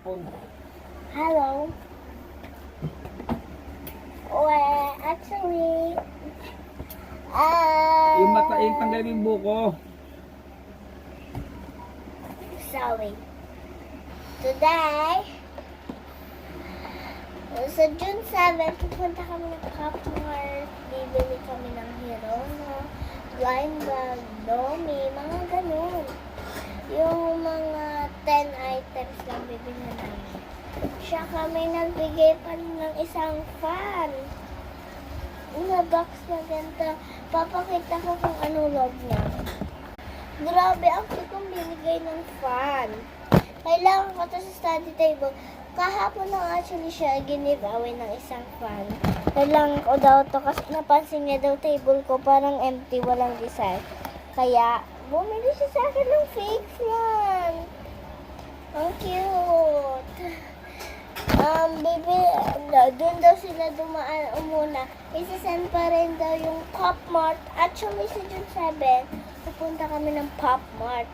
hapon. Hello. Well, actually, Yung mataing tanggalin yung buko. sorry. Today, sa June 7, pupunta kami ng Copmart. Bibili kami ng hero na blind bag, domi, mga ganun. Yung mga 10 items lang bibili namin. Siya kami nagbigay pa ng isang fan. Na box na ganito. Papakita ko kung ano loob niya. Grabe, ang kitong binigay ng fan. Kailangan ko to sa study table. Kahapon lang actually siya give-away ng isang fan. Kailangan ko daw to kasi napansin niya daw table ko parang empty, walang design. Kaya, bumili siya sa akin ng fake fan. Ang cute. Doon daw sila dumaan muna. Isa-send pa rin daw yung Pop-Mart. Actually, sa June 7, pupunta kami ng Pop-Mart.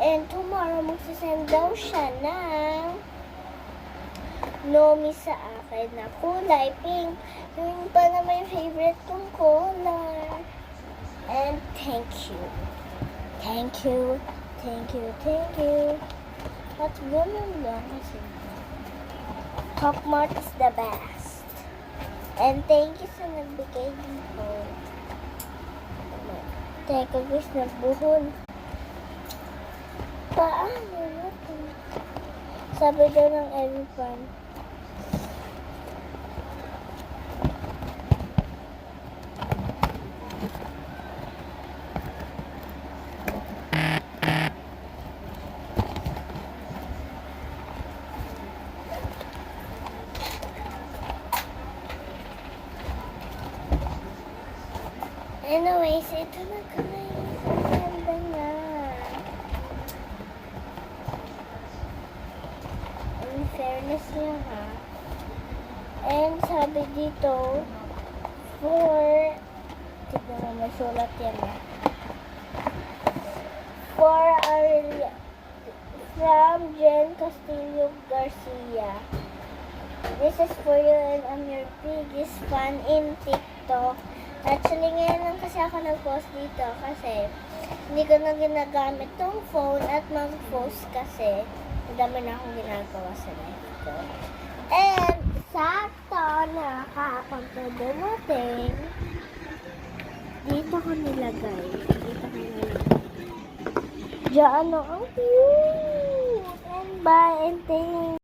And tomorrow, magsasend daw siya ng Nomi sa akin na kulay pink. Yun pa naman yung favorite kong color. And thank you. Thank you. Thank you. Thank you. At ganun lang kasi. Pop-Mart is the best. And thank you sa nagbigay dito. Teka guys, nagbuhon. Paano natin? Sabi daw ng elephant. Anyways, ito na guys. Ang ganda na. In fairness niya ha. And sabi dito, tignan mo, may sulat yan ha. For Aurelia, from Jen Castillo Garcia. This is for you and I'm your biggest fan in TikTok. Actually, ngayon lang kasi ako nag-post dito kasi hindi ko na ginagamit tong phone at mag-post kasi madami na akong ginagawa sa life ko. And sakto na kakapunta natin. Dito ko nilagay. Diyan ang cute! And bye and thank